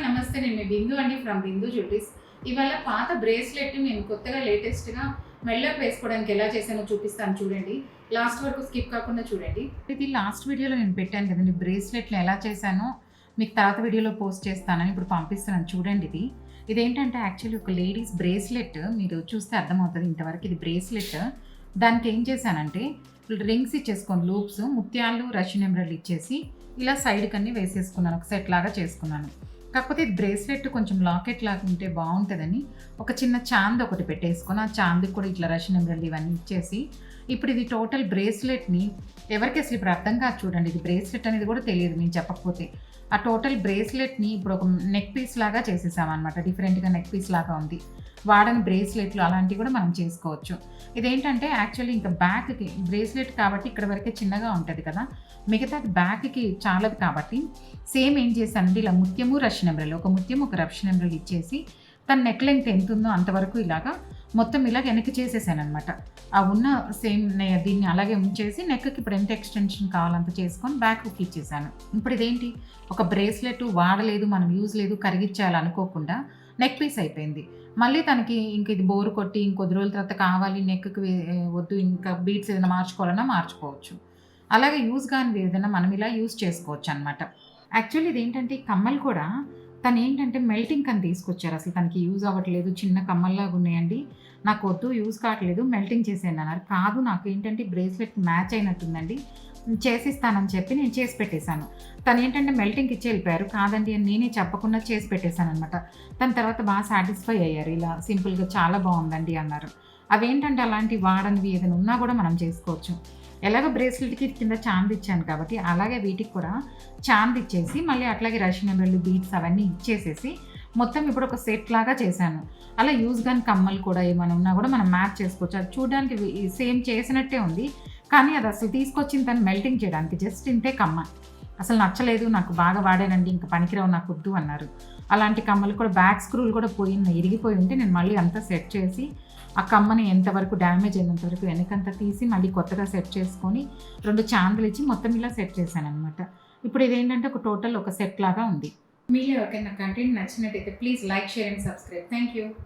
నమస్తే. నేను మీ బిందు అండి ఫ్రమ్ బిందు జ్యువెలరీస్. ఇవాళ పాత బ్రేస్లెట్ నేను కొత్తగా లేటెస్ట్గా మెళ్ళకు వేసుకోవడానికి ఎలా చేశానో చూపిస్తాను చూడండి. లాస్ట్ వరకు స్కిప్ కాకుండా చూడండి. ఇది లాస్ట్ వీడియోలో నేను పెట్టాను కదండి, బ్రేస్లెట్లు ఎలా చేశానో మీకు తర్వాత వీడియోలో పోస్ట్ చేస్తానని ఇప్పుడు పంపిస్తున్నాను చూడండి. ఇదేంటంటే యాక్చువల్లీ ఒక లేడీస్ బ్రేస్లెట్, మీరు చూస్తే అర్థమవుతుంది. ఇంతవరకు ఇది బ్రేస్లెట్. దానికి ఏం చేశానంటే రింగ్స్ ఇచ్చేసుకోండి, లూప్స్, ముత్యాలు, రష్యన్ ఎంబ్రాయిడరీ ఇచ్చేసి ఇలా సైడ్కి అన్నీ వేసేసుకున్నాను, ఒక సెట్ లాగా చేసుకున్నాను. కాకపోతే ఇది బ్రేస్లెట్ కొంచెం లాకెట్ లాగా ఉంటే బాగుంటుందని ఒక చిన్న చాంద్ ఒకటి పెట్టేసుకొని, ఆ చాంద్కి కూడా ఇట్లా రష్యన్ ఎంబ్రాయిడరీ ఇవన్నీ ఇచ్చేసి ఇప్పుడు ఇది టోటల్ బ్రేస్లెట్ని ఎవరికి అసలు ఇప్పుడు అర్థం కాదు చూడండి. ఇది బ్రేస్లెట్ అనేది కూడా తెలియదు నేను చెప్పకపోతే. ఆ టోటల్ బ్రేస్లెట్ని ఇప్పుడు ఒక నెక్ పీస్ లాగా చేసేసామన్నమాట. డిఫరెంట్గా నెక్ పీస్ లాగా ఉంది. వాడని బ్రేస్లెట్లు అలాంటివి కూడా మనం చేసుకోవచ్చు. ఇదేంటంటే యాక్చువల్లీ ఇంకా బ్యాక్కి బ్రేస్లెట్ కాబట్టి ఇక్కడ వరకే చిన్నగా ఉంటుంది కదా, మిగతాది బ్యాక్కి చాలదు కాబట్టి సేమ్ ఏం చేశానంటే ఇలా ముత్యము రష్యన్ ఎంబ్రాయిడరీ, ఒక ముత్యం ఒక రష్యన్ ఎంబ్రాయిడరీ ఇచ్చేసి తన నెక్ లెంగ్త్ ఎంత ఉందో అంతవరకు ఇలాగా మొత్తం ఇలాగ వెనక్కి చేసేసాను అనమాట. ఆ ఉన్న సేమ్ దీన్ని అలాగే ఉంచేసి నెక్కి ఇప్పుడు ఎంత ఎక్స్టెన్షన్ కావాలంత చేసుకొని బ్యాక్ హుక్ ఇచ్చేసాను. ఇప్పుడు ఇదేంటి ఒక బ్రేస్లెట్ వాడలేదు, మనం యూజ్ లేదు, కరిగిచ్చేయాలనుకోకుండా నెక్ పీస్ అయిపోయింది. మళ్ళీ తనకి ఇంక ఇది బోరు కొట్టి ఇంకొద్ది రోజుల తర్వాత కావాలి, నెక్కి వద్దు, ఇంకా బీట్స్ ఏదైనా మార్చుకోవాలన్నా మార్చుకోవచ్చు. అలాగే యూజ్ కాని ఏదైనా మనం ఇలా యూజ్ చేసుకోవచ్చు అనమాట. యాక్చువల్లీ ఇదేంటంటే ఈ కమ్మలు కూడా తను ఏంటంటే మెల్టింగ్ అని తీసుకొచ్చారు. అసలు తనకి యూజ్ అవ్వట్లేదు, చిన్న కమ్మల్లాగా ఉన్నాయండి, నాకు వద్దు, యూజ్ కావట్లేదు, మెల్టింగ్ చేసేయండి అన్నారు. కాదు, నాకు ఏంటంటే బ్రేస్లెట్ మ్యాచ్ అయినట్టుందండి, చేసిస్తానని చెప్పి నేను చేసి పెట్టేశాను. తను ఏంటంటే మెల్టింగ్కి ఇచ్చి వెళ్ళిపోయారు. కాదండి అని నేనే చెప్పకుండా చేసి పెట్టేశాను అనమాట. తన తర్వాత బాగా సాటిస్ఫై అయ్యారు. ఇలా సింపుల్గా చాలా బాగుందండి అన్నారు. అవేంటంటే అలాంటివి వాడనివి ఏదైనా ఉన్నా కూడా మనం చేసుకోవచ్చు. ఎలాగో బ్రేస్లెట్కి కింద చాంద్ ఇచ్చాను కాబట్టి అలాగే వీటికి కూడా చాంద్ ఇచ్చేసి మళ్ళీ అట్లాగే రష్యన్ ఎంబ్రాయిడరీ బీడ్స్ అవన్నీ ఇచ్చేసేసి మొత్తం ఇప్పుడు ఒక సెట్ లాగా చేశాను. అలా యూజ్ గాని కమ్మలు కూడా ఏమైనా ఉన్నా కూడా మనం మ్యాచ్ చేసుకోవచ్చు. అది చూడడానికి సేమ్ చేసినట్టే ఉంది, కానీ అది అసలు తీసుకొచ్చింది తను మెల్టింగ్ చేయడానికి. జస్ట్ ఇంతే కమ్మ, అసలు నచ్చలేదు, నాకు బాగా వాడానండి, ఇంకా పనికిరావు, నాకు వద్దు అన్నారు. అలాంటి కమ్మలు కూడా బ్యాక్ స్క్రూలు కూడా ఇరిగిపోయి ఉంటే నేను మళ్ళీ అంతా సెట్ చేసి ఆ కమ్మని ఎంతవరకు డ్యామేజ్ అయినంత వరకు వెనకంతా తీసి మళ్ళీ కొత్తగా సెట్ చేసుకొని 2 చాందులు ఇచ్చి మొత్తం ఇలా సెట్ చేశాను అనమాట. ఇప్పుడు ఇదేంటంటే ఒక టోటల్ ఒక సెట్ లాగా ఉంది. మీరు ఎవరికైనా కంటెంట్ నచ్చినట్టయితే please like, share and subscribe. Thank you.